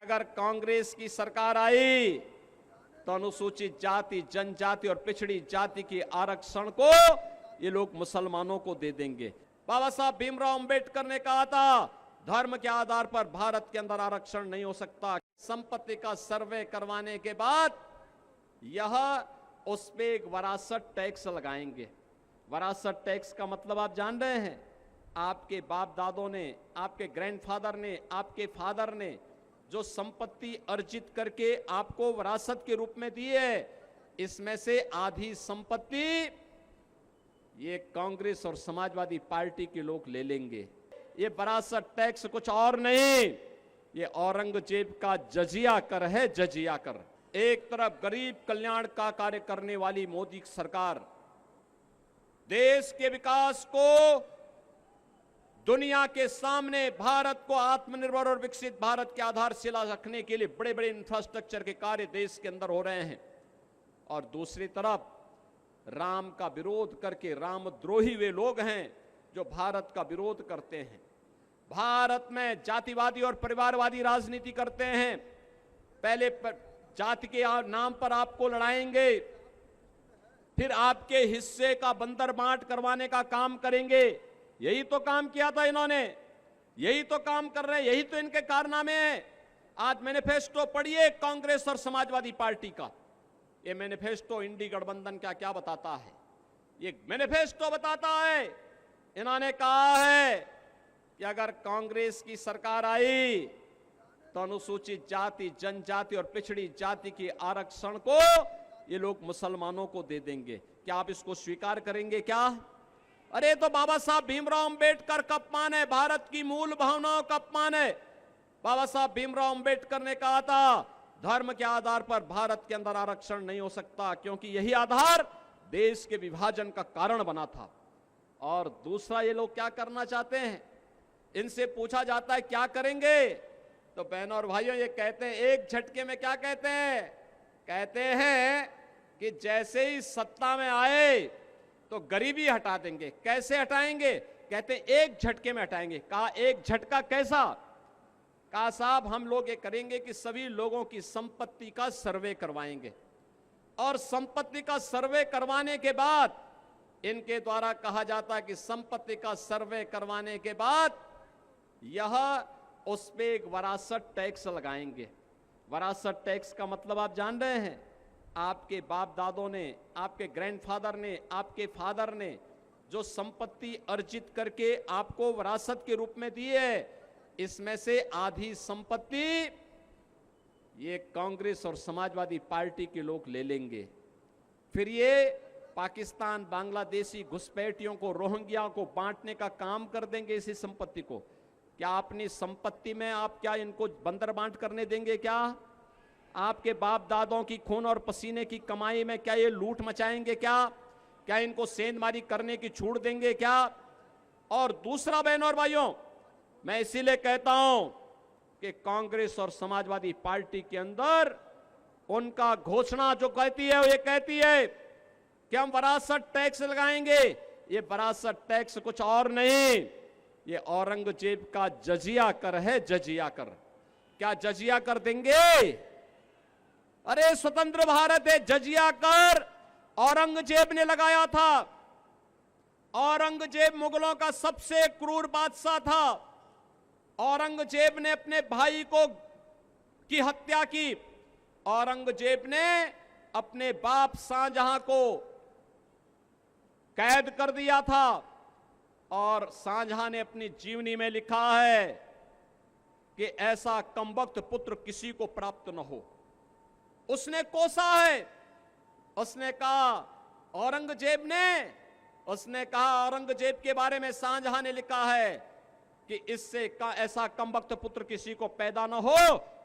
अगर कांग्रेस की सरकार आई तो अनुसूचित जाति, जनजाति और पिछड़ी जाति के आरक्षण को ये लोग मुसलमानों को दे देंगे। बाबा साहब भीमराव अंबेडकर ने कहा था धर्म के आधार पर भारत के अंदर आरक्षण नहीं हो सकता। संपत्ति का सर्वे करवाने के बाद यह उस पे एक वरासत टैक्स लगाएंगे। वरासत टैक्स का मतलब आप जान रहे हैं, आपके बाप दादों ने, आपके ग्रैंडफादर ने, आपके फादर ने जो संपत्ति अर्जित करके आपको विरासत के रूप में दी है, इसमें से आधी संपत्ति ये कांग्रेस और समाजवादी पार्टी के लोग ले लेंगे। ये विरासत टैक्स कुछ और नहीं, ये औरंगजेब का जजिया कर है, जजिया कर। एक तरफ गरीब कल्याण का कार्य करने वाली मोदी सरकार देश के विकास को दुनिया के सामने, भारत को आत्मनिर्भर और विकसित भारत के आधारशिला रखने के लिए बड़े बड़े इंफ्रास्ट्रक्चर के कार्य देश के अंदर हो रहे हैं, और दूसरी तरफ राम का विरोध करके, रामद्रोही वे लोग हैं जो भारत का विरोध करते हैं, भारत में जातिवादी और परिवारवादी राजनीति करते हैं। पहले जाति के नाम पर आपको लड़ाएंगे, फिर आपके हिस्से का बंदर बांट करवाने का काम करेंगे। यही तो काम किया था इन्होंने, यही तो काम कर रहे हैं, यही तो इनके कारनामे हैं। आज मैनिफेस्टो पढ़िए कांग्रेस और समाजवादी पार्टी का। ये मैनिफेस्टो इंडी गठबंधन क्या क्या बताता है, ये मैनिफेस्टो बताता है। इन्होंने कहा है कि अगर कांग्रेस की सरकार आई तो अनुसूचित जाति, जनजाति और पिछड़ी जाति के आरक्षण को ये लोग मुसलमानों को दे देंगे। क्या आप इसको स्वीकार करेंगे क्या? अरे तो बाबा साहब भीमराव अंबेडकर का अपमान है, भारत की मूल भावनाओं का अपमान है। बाबा साहब भीमराव अंबेडकर ने कहा था धर्म के आधार पर भारत के अंदर आरक्षण नहीं हो सकता, क्योंकि यही आधार देश के विभाजन का कारण बना था। और दूसरा, ये लोग क्या करना चाहते हैं, इनसे पूछा जाता है क्या करेंगे, तो बहनों और भाइयों ये कहते हैं एक झटके में, क्या कहते हैं, कहते हैं कि जैसे ही सत्ता में आए तो गरीबी हटा देंगे। कैसे हटाएंगे? कहते हैं एक झटके में हटाएंगे। कहा एक झटका कैसा? कहा साहब हम लोग ये करेंगे कि सभी लोगों की संपत्ति का सर्वे करवाएंगे, और संपत्ति का सर्वे करवाने के बाद इनके द्वारा कहा जाता है कि संपत्ति का सर्वे करवाने के बाद यह उस पे एक वरासत टैक्स लगाएंगे। वरासत टैक्स का मतलब आप जान रहे हैं, आपके बाप दादों ने, आपके ग्रैंडफादर ने, आपके फादर ने जो संपत्ति अर्जित करके आपको विरासत के रूप में दी है, इसमें से आधी संपत्ति ये कांग्रेस और समाजवादी पार्टी के लोग ले लेंगे। फिर ये पाकिस्तान, बांग्लादेशी घुसपैठियों को, रोहिंग्या को बांटने का काम कर देंगे इसी संपत्ति को। क्या अपनी संपत्ति में आप क्या इनको बंदर बांट करने देंगे? क्या आपके बाप दादों की खून और पसीने की कमाई में क्या ये लूट मचाएंगे? क्या इनको सेंधमारी करने की छूट देंगे क्या? और दूसरा बहनों और भाइयों, मैं इसीलिए कहता हूं कि कांग्रेस और समाजवादी पार्टी के अंदर उनका घोषणा जो कहती है, वो ये कहती है कि हम वरासत टैक्स लगाएंगे। ये वरासत टैक्स कुछ और नहीं, ये औरंगजेब का जजिया कर है, जजिया कर। क्या जजिया कर देंगे? अरे स्वतंत्र भारत है, जजिया कर औरंगजेब ने लगाया था। औरंगजेब मुगलों का सबसे क्रूर बादशाह था। औरंगजेब ने अपने भाई की हत्या की। औरंगजेब ने अपने बाप शाहजहां को कैद कर दिया था, और शाहजहां ने अपनी जीवनी में लिखा है कि ऐसा कमबख्त पुत्र किसी को प्राप्त न हो। उसने कोसा है, उसने कहा औरंगजेब के बारे में शाहजहां ने लिखा है कि इससे ऐसा कमबख्त पुत्र किसी को पैदा न हो।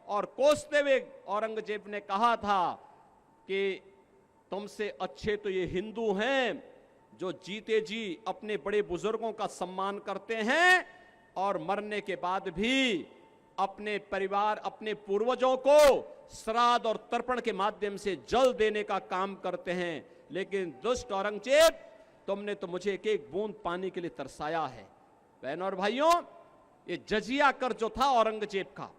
और कोसते हुए औरंगजेब ने कहा था कि तुमसे अच्छे तो ये हिंदू हैं जो जीते जी अपने बड़े बुजुर्गों का सम्मान करते हैं और मरने के बाद भी अपने परिवार, अपने पूर्वजों को श्राद्ध और तर्पण के माध्यम से जल देने का काम करते हैं। लेकिन दुष्ट औरंगजेब, तुमने तो मुझे एक एक बूंद पानी के लिए तरसाया है। बहनों और भाइयों, ये जजिया कर जो था औरंगजेब का,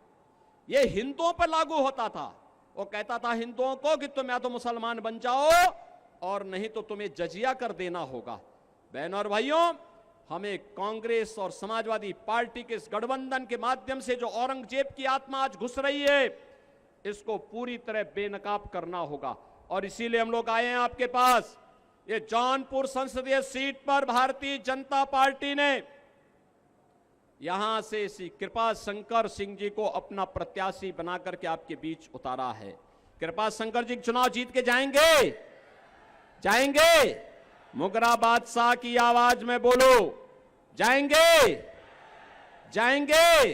ये हिंदुओं पर लागू होता था। वो कहता था हिंदुओं को कि तुम या तो मुसलमान बन जाओ और नहीं तो तुम्हें जजिया कर देना होगा। बहनों और भाइयों, हमें कांग्रेस और समाजवादी पार्टी के इस गठबंधन के माध्यम से जो औरंगजेब की आत्मा आज घुस रही है, इसको पूरी तरह बेनकाब करना होगा। और इसीलिए हम लोग आए हैं आपके पास। ये जौनपुर संसदीय सीट पर भारतीय जनता पार्टी ने यहां से श्री कृपा शंकर सिंह जी को अपना प्रत्याशी बनाकर के आपके बीच उतारा है। कृपा शंकर जी चुनाव जीत के जाएंगे, जाएंगे? मुगरा बादशाह की आवाज में बोलो, जाएंगे, जाएंगे?